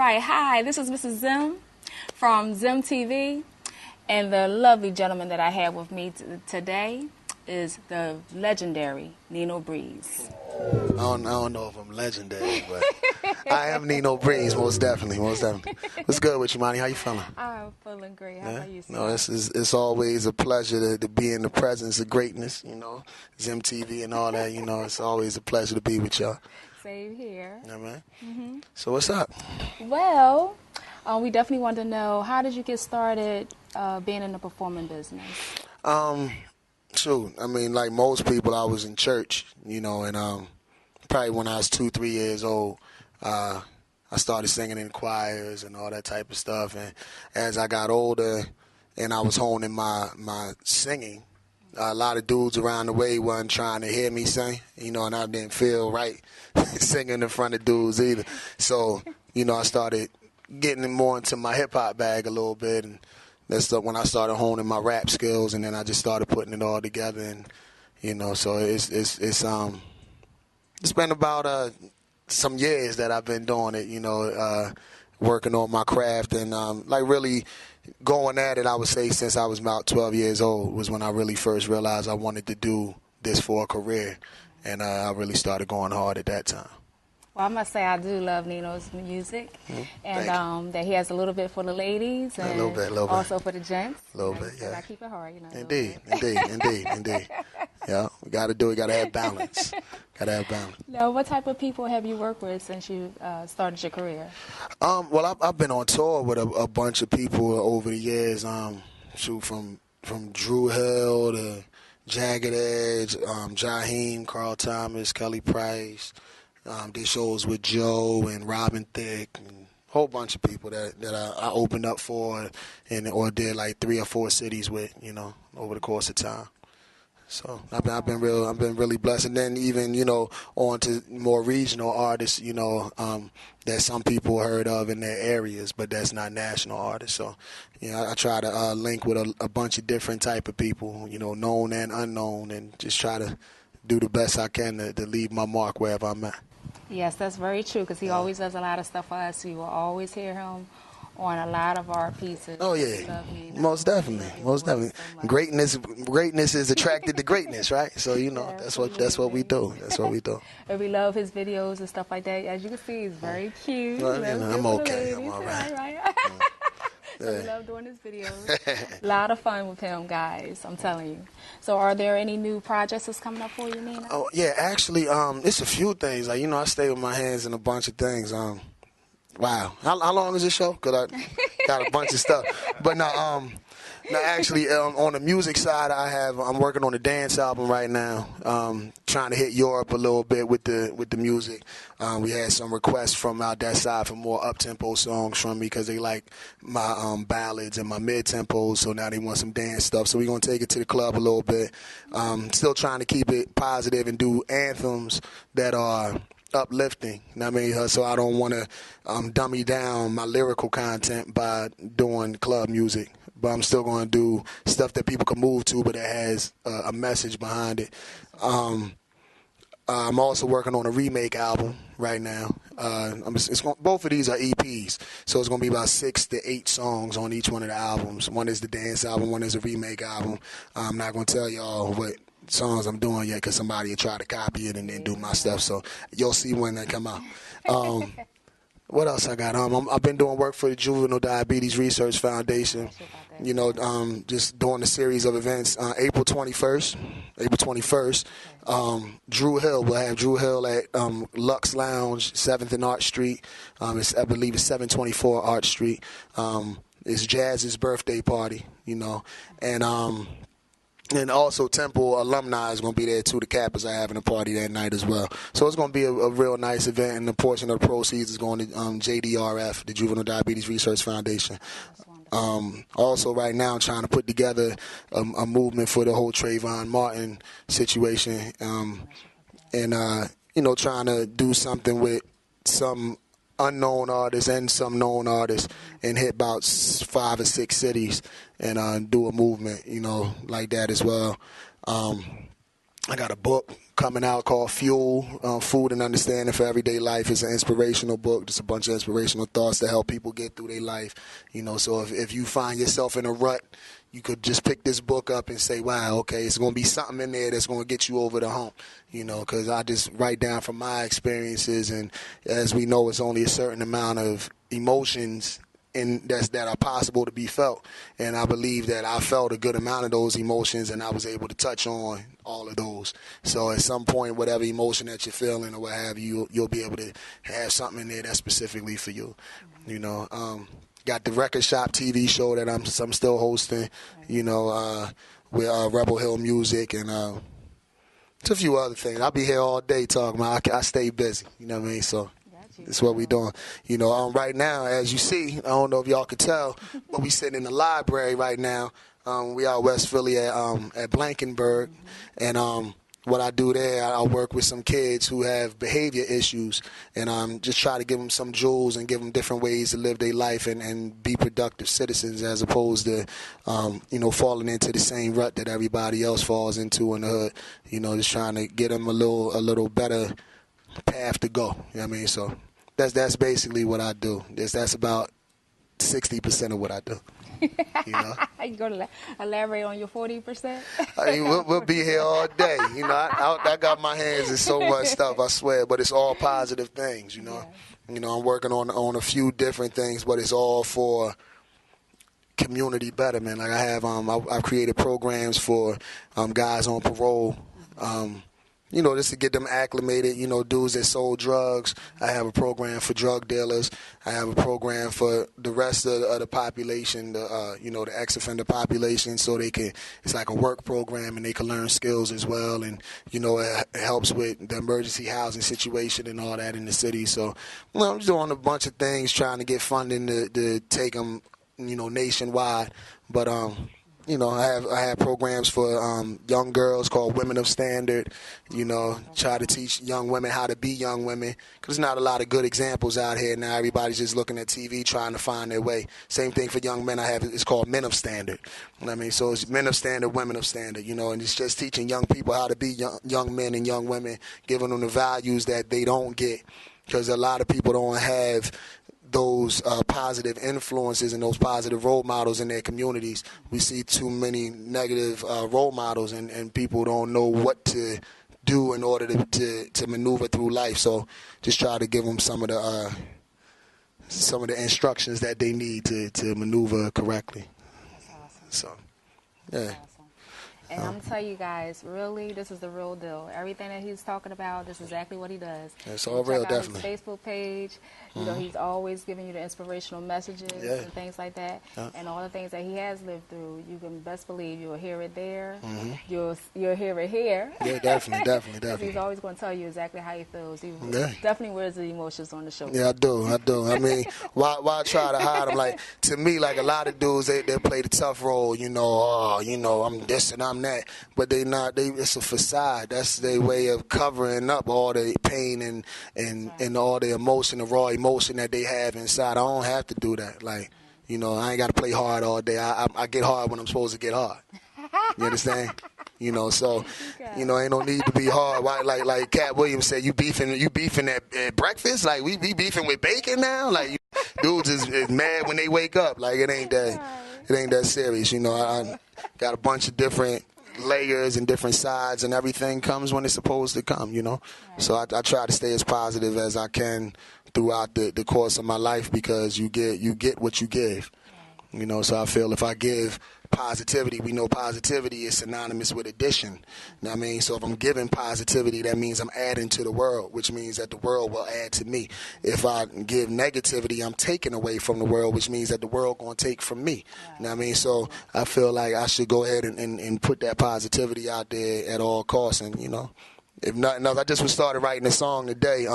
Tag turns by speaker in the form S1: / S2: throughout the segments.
S1: right. Hi, this is Mrs. Zim from ZIMTV, and the lovely gentleman that I have with me today is the legendary Nino Breeze.
S2: I don't know if I'm legendary, but I am Nino Breeze, most definitely. What's good with you, Monty? How you feeling?
S1: I'm feeling great. How about you, sir?
S2: No, it's always a pleasure to be in the presence of greatness, ZIMTV and all that, it's always a pleasure to be with y'all.
S1: Same here.
S2: Yeah, man. So what's up?
S1: Well, we definitely want to know, how did you get started being in the performing business?
S2: Shoot, I mean, like most people, I was in church, and probably when I was 2-3 years old, I started singing in choirs and all that type of stuff. And as I got older and I was honing my singing, a lot of dudes around the way wasn't trying to hear me sing, and I didn't feel right singing in front of dudes either. So, I started getting more into my hip-hop bag a little bit, and that's when I started honing my rap skills, and then I just started putting it all together, and so it's been about some years that I've been doing it, working on my craft, and like really going at it. I would say since I was about 12 years old was when I really first realized I wanted to do this for a career, and I really started going hard at that time.
S1: Well, I must say I do love Nino's music, and that he has a little bit for the ladies, and
S2: a little bit.
S1: Also for the gents.
S2: A little bit, yeah.
S1: I keep it hard,
S2: Indeed. Yeah, we got to do it. Got to have balance.
S1: Now, what type of people have you worked with since you started your career?
S2: Well, I've been on tour with a bunch of people over the years. From Drew Hill to Jagged Edge, Jaheim, Carl Thomas, Kelly Price. Did shows with Joe and Robin Thicke, and a whole bunch of people that I opened up for, or did like 3 or 4 cities with, over the course of time. So I've been really blessed, and then even on to more regional artists, that some people heard of in their areas, but that's not national artists. So I try to link with a bunch of different type of people, known and unknown, and just try to do the best I can to leave my mark wherever I'm at.
S1: Yes, that's very true, because he always does a lot of stuff for us. You will always hear him on a lot of our pieces.
S2: Oh yeah, most definitely. So greatness is attracted to greatness, right? So that's what we do.
S1: And we love his videos and stuff like that. As you can see, he's very cute.
S2: Well, I'm okay. I'm all right.
S1: So we love doing his videos. A lot of fun with him, guys. I'm telling you. So, are there any new projects that's coming up for you, Nina?
S2: Oh yeah, actually, it's a few things. Like I stay with my hands in a bunch of things. Wow, how long is this show? Cause I got a bunch of stuff. But now actually, on the music side, I'm working on a dance album right now. Trying to hit Europe a little bit with the music. We had some requests from out that side for more up-tempo songs from me, because they like my ballads and my mid-tempos. So now they want some dance stuff. So we're gonna take it to the club a little bit. Still trying to keep it positive and do anthems that are uplifting. So I don't want to dummy down my lyrical content by doing club music. But I'm still going to do stuff that people can move to, but it has a message behind it. I'm also working on a remake album right now. Both of these are EPs, so it's going to be about 6 to 8 songs on each one of the albums. One is the dance album, one is a remake album. I'm not going to tell y'all what songs I'm doing yet, because somebody will try to copy it and then do my stuff. So you'll see when they come out. What else I got? I've been doing work for the Juvenile Diabetes Research Foundation. Just doing a series of events. April 21st, Drew Hill. We'll have Drew Hill at Lux Lounge, 7th and Arch Street. I believe it's 724 Arch Street. It's Jazz's birthday party, and also Temple alumni is going to be there too. The Kappas are having a party that night as well. So it's going to be a real nice event, and a portion of the proceeds is going to JDRF, the Juvenile Diabetes Research Foundation. Also right now I'm trying to put together a movement for the whole Trayvon Martin situation, and trying to do something with some unknown artists and some known artists, and hit about 5 or 6 cities and do a movement, like that as well. I got a book coming out called Fuel, Food and Understanding for Everyday Life. It's an inspirational book. Just a bunch of inspirational thoughts to help people get through their life. So if you find yourself in a rut, you could just pick this book up and say, wow, okay, it's going to be something in there that's going to get you over the hump, because I just write down from my experiences. And as we know, it's only a certain amount of emotions that are possible to be felt, and I believe that I felt a good amount of those emotions, and I was able to touch on all of those. So at some point, whatever emotion that you're feeling or what have you, you'll be able to have something in there that's specifically for you. Got the Record Shop TV show that I'm still hosting, with Rebel Hill Music, and it's a few other things. I'll be here all day talking about. I stay busy, you know what I mean? So that's what we doing. Right now, as you see, I don't know if y'all could tell, but we sitting in the library right now. We out West Philly at Blankenburg, and what I do there, I work with some kids who have behavior issues, and just try to give them some jewels and give them different ways to live their life and be productive citizens, as opposed to falling into the same rut that everybody else falls into in the hood. Just trying to get them a little better path to go. You know what I mean? So that's basically what I do. That's about 60% of what I do.
S1: You going to elaborate on your 40%?
S2: We'll be here all day. I got my hands in so much stuff, I swear, but it's all positive things.
S1: Yeah.
S2: I'm working on a few different things, but it's all for community betterment. Like I have, I've created programs for guys on parole. Just to get them acclimated, dudes that sold drugs. I have a program for drug dealers. I have a program for the rest of the population, the ex-offender population, so it's like a work program and they can learn skills as well. And, it helps with the emergency housing situation and all that in the city. So, I'm just doing a bunch of things, trying to get funding to take them, nationwide. But, I have programs for young girls called Women of Standard, try to teach young women how to be young women, because there's not a lot of good examples out here now. Everybody's just looking at TV trying to find their way. Same thing for young men. It's called Men of Standard. You know what I mean? So it's Men of Standard, Women of Standard, and it's just teaching young people how to be young men and young women, giving them the values that they don't get, because a lot of people don't have those positive influences and those positive role models in their communities. We see too many negative role models, and people don't know what to do in order to maneuver through life. So just try to give them some of the instructions that they need to maneuver correctly.
S1: That's awesome.
S2: So, yeah.
S1: That's awesome. And I'm going to tell you guys, really, this is the real deal. Everything that he's talking about, this is exactly what he does.
S2: It's all real, definitely.
S1: Check out his Facebook page. He's always giving you the inspirational messages and things like that. And all the things that he has lived through, you can best believe you'll hear it there. You'll hear it here.
S2: Yeah, definitely.
S1: He's always going to tell you exactly how he feels. He definitely wears the emotions on the show.
S2: Yeah, I do. I mean, why try to hide them? Like, to me, like a lot of dudes, they play the tough role. I'm this and I'm that, but they not. It's a facade. That's their way of covering up all the pain and all the emotion, the raw emotion that they have inside. I don't have to do that. Like, I ain't got to play hard all day. I get hard when I'm supposed to get hard. You understand? So, ain't no need to be hard. Why, like Cat Williams said, you beefing at breakfast? Like, we be beefing with bacon now? Like, dudes is mad when they wake up. Like, it ain't that serious. I got a bunch of different layers and different sides, and everything comes when it's supposed to come, So I try to stay as positive as I can throughout the course of my life, because you get what you give. So I feel if I give positivity, we know positivity is synonymous with addition. You know what I mean? So if I'm giving positivity, that means I'm adding to the world, which means that the world will add to me. If I give negativity, I'm taking away from the world, which means that the world going to take from me. You know what I mean? So I feel like I should go ahead and put that positivity out there at all costs. And, if nothing else, I just started writing a song today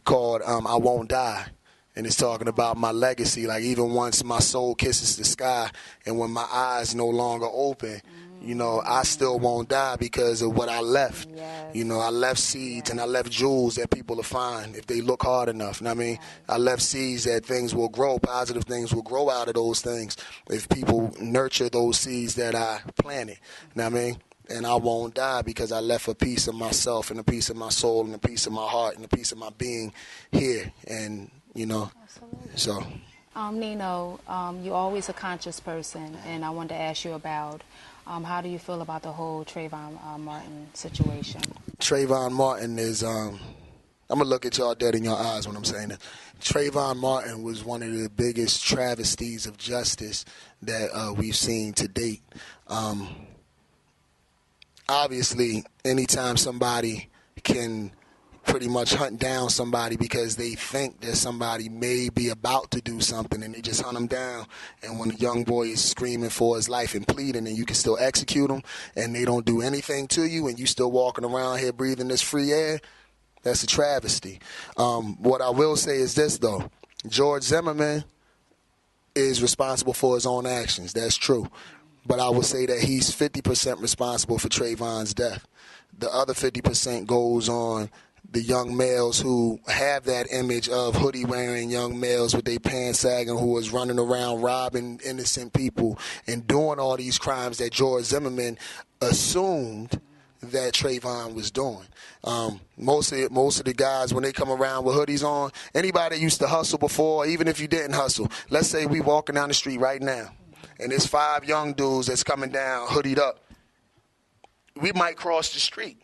S2: called I Won't Die. And it's talking about my legacy. Like, even once my soul kisses the sky and when my eyes no longer open, I still won't die because of what I left.
S1: Yes.
S2: I left seeds and I left jewels that people will find if they look hard enough. You know what I mean? I left seeds that things will grow, positive things will grow out of those things if people nurture those seeds that I planted. You know what I mean? and I won't die because I left a piece of myself and a piece of my soul and a piece of my heart and a piece of my being here. And, you know,
S1: Absolutely.
S2: so.
S1: Nino, you're always a conscious person, and I wanted to ask you about how do you feel about the whole Trayvon Martin situation?
S2: Trayvon Martin is, I'm going to look at y'all dead in your eyes when I'm saying this. Trayvon Martin was one of the biggest travesties of justice that we've seen to date. Obviously, anytime somebody can pretty much hunt down somebody because they think that somebody may be about to do something and they just hunt them down, and when a young boy is screaming for his life and pleading and you can still execute him and they don't do anything to you and you still walking around here breathing this free air, that's a travesty. What I will say is this, though. George Zimmerman is responsible for his own actions. That's true. But I would say that he's 50% responsible for Trayvon's death. The other 50% goes on the young males who have that image of hoodie-wearing young males with their pants sagging who was running around robbing innocent people and doing all these crimes that George Zimmerman assumed that Trayvon was doing. Most of the guys, when they come around with hoodies on, anybody that used to hustle before, even if you didn't hustle, let's say we walking down the street right now, and there's 5 young dudes that's coming down hoodied up. We might cross the street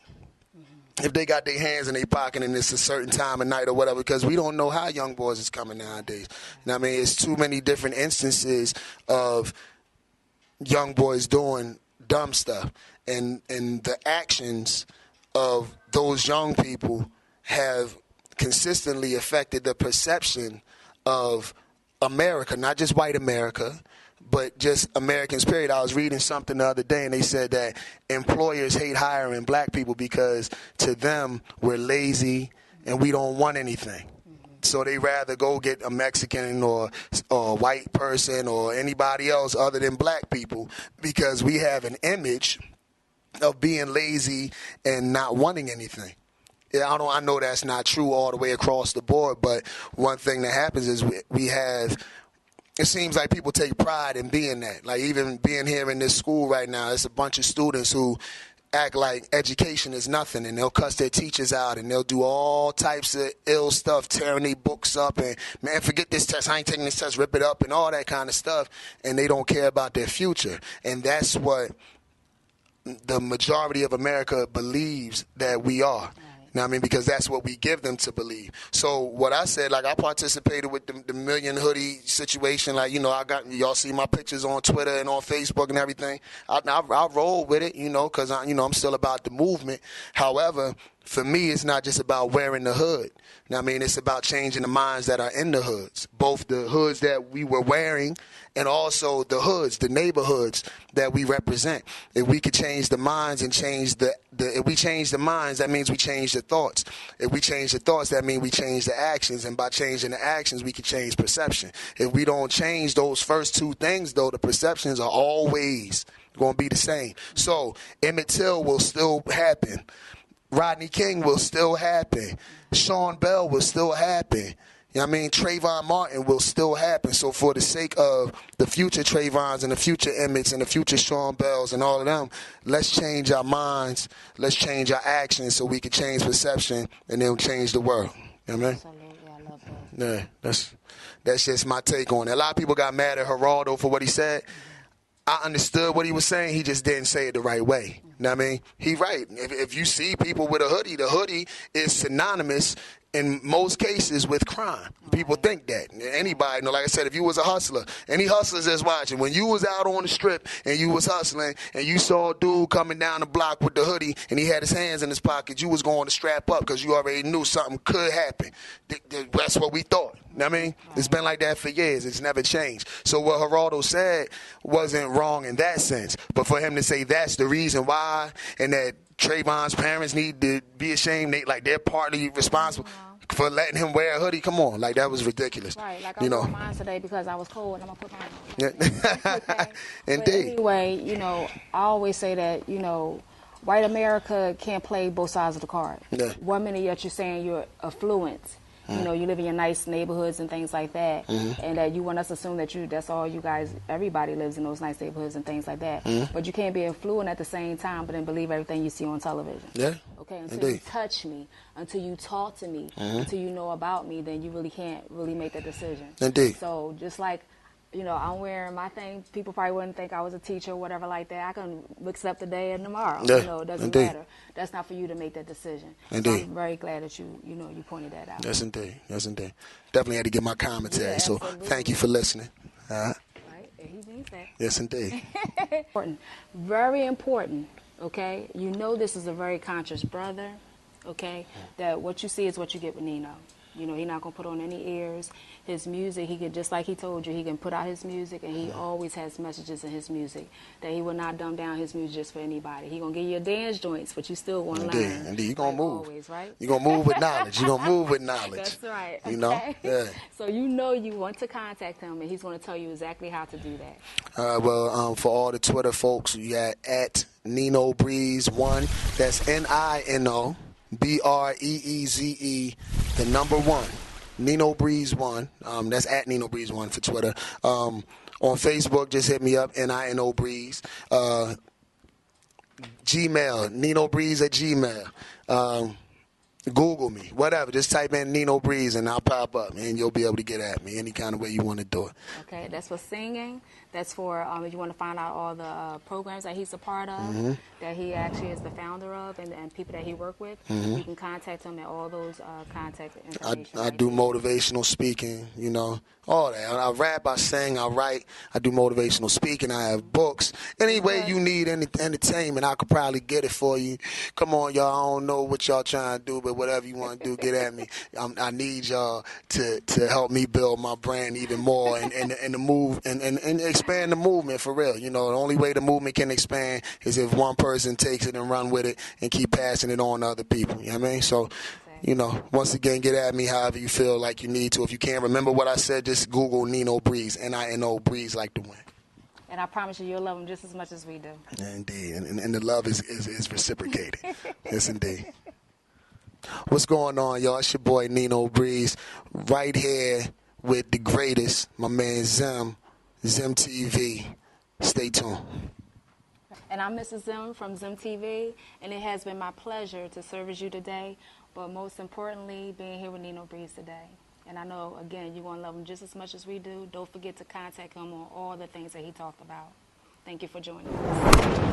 S2: if they got their hands in their pocket and it's a certain time of night or whatever, because we don't know how young boys is coming nowadays. You know what I mean? It's too many different instances of young boys doing dumb stuff. And the actions of those young people have consistently affected the perception of America, not just white America, but just Americans, period. I was reading something the other day, and they said that employers hate hiring black people because to them we're lazy and we don't want anything. So they rather go get a Mexican or a white person or anybody else other than black people because we have an image of being lazy and not wanting anything. Yeah, I know that's not true all the way across the board, but one thing that happens is we have, it seems like people take pride in being that. Like even being here in this school right now, it's a bunch of students who act like education is nothing, and they'll cuss their teachers out, and they'll do all types of ill stuff, tearing their books up, and, man, forget this test, I ain't taking this test, rip it up, and all that kind of stuff, and they don't care about their future. And that's what the majority of America believes that we are. Right. You know what I mean? Because that's what we give them to believe. So what I said, like I participated with the million hoodie situation. Like, you know, y'all see my pictures on Twitter and on Facebook and everything. I roll with it, you know, because I'm still about the movement. However, for me, it's not just about wearing the hood. You know what I mean? It's about changing the minds that are in the hoods, both the hoods that we were wearing and also the hoods, the neighborhoods that we represent. If we could change the minds and change if we change the minds, that means we change the thoughts. If we change the thoughts, that means we change the actions. And by changing the actions, we can change perception. If we don't change those first 2 things, though, the perceptions are always going to be the same. So Emmett Till will still happen. Rodney King will still happen. Sean Bell will still happen. You know what I mean? Trayvon Martin will still happen. So for the sake of the future Trayvons and the future Emmets and the future Sean Bells and all of them, let's change our minds. Let's change our actions so we can change perception and then change the world. You know what I mean?
S1: Absolutely. I love that.
S2: Yeah, that's just my take on it. A lot of people got mad at Geraldo for what he said. I understood what he was saying. He just didn't say it the right way. You know what I mean? He right. If you see people with a hoodie, the hoodie is synonymous in most cases with crime. People think that. Anybody, like I said, if you was a hustler, any hustlers that's watching, when you was out on the strip and you was hustling and you saw a dude coming down the block with the hoodie and he had his hands in his pocket, you was going to strap up because you already knew something could happen. That's what we thought. You know what I mean? It's been like that for years. It's never changed. So what Geraldo said wasn't wrong in that sense. But for him to say that's the reason why and that Trayvon's parents need to be ashamed, they're partly responsible for letting him wear a hoodie. Come on, like that was ridiculous.
S1: Right, like I wore mine today because I was cold and I'm gonna put mine on.
S2: Yeah.
S1: Okay.
S2: Indeed.
S1: But anyway, I always say that, white America can't play both sides of the card.
S2: Yeah.
S1: 1 minute yet you're saying you're affluent you know, you live in your nice neighborhoods and things like that, and that you want us to assume that that's all you guys, everybody lives in those nice neighborhoods and things like that. But you can't be affluent at the same time, but then believe everything you see on television.
S2: Yeah.
S1: Okay, until
S2: Indeed.
S1: you touch me, until you talk to me, until you know about me, then you really can't really make that decision.
S2: Indeed.
S1: So just like, you know, I'm wearing my thing. People probably wouldn't think I was a teacher or whatever like that. I can mix it up today and tomorrow.
S2: Yeah,
S1: You know, it doesn't
S2: indeed.
S1: matter. That's not for you to make that decision.
S2: Indeed.
S1: So I'm very glad that you pointed that out.
S2: Yes, indeed. Yes, indeed. Definitely had to give my commentary.
S1: Yeah,
S2: so
S1: absolutely.
S2: thank you for listening.
S1: Right? And he means that.
S2: Yes, indeed.
S1: Important. Very important. Okay? You know this is a very conscious brother. Okay? That what you see is what you get with Nino. You know, he's not going to put on any ears. His music, he could, just like he told you, he can put out his music, and he always has messages in his music that he will not dumb down his music just for anybody. He going to give you a dance joints, but you still want to learn.
S2: Indeed. You're going to move.
S1: Always, right?
S2: You're going to move with knowledge. You're going to move with knowledge.
S1: That's right.
S2: You know? Yeah.
S1: So you know you want to contact him, and he's going to tell you exactly how to do that.
S2: Well, for all the Twitter folks, you got at Nino Breeze 1. That's NINO BREEZE, the number 1. Nino Breeze 1. That's at Nino Breeze 1 for Twitter. On Facebook, just hit me up, NINO Breeze. Gmail, Nino Breeze at Gmail. Google me, whatever. Just type in Nino Breeze and I'll pop up, and you'll be able to get at me any kind of way you want to do it.
S1: Okay, that's for singing. That's for if you want to find out all the programs that he's a part of, that he actually is the founder of, and people that he worked with. You can contact him at all those contact information.
S2: I do motivational speaking, you know, all that. I rap, I sing, I write, I do motivational speaking, I have books. Any way you need any entertainment, I could probably get it for you. Come on, y'all, I don't know what y'all trying to do, but whatever you want to do, get at me. I need y'all to help me build my brand even more and the move and expand the movement for real. You know, the only way the movement can expand is if one person takes it and run with it and keep passing it on to other people. You know what I mean? So, you know, once again, get at me however you feel like you need to. If you can't remember what I said, just Google Nino Breeze, NINO Breeze like the wind.
S1: And I promise you, you'll love him just as much as we do.
S2: Indeed. And the love is reciprocated. Yes, indeed. What's going on, y'all? It's your boy Nino Breeze, right here with the greatest, my man ZIMTV. Stay tuned.
S1: And I'm Mrs. Zim from ZIMTV, and it has been my pleasure to service you today, but most importantly, being here with Nino Breeze today. And I know, again, you're going to love him just as much as we do. Don't forget to contact him on all the things that he talked about. Thank you for joining us.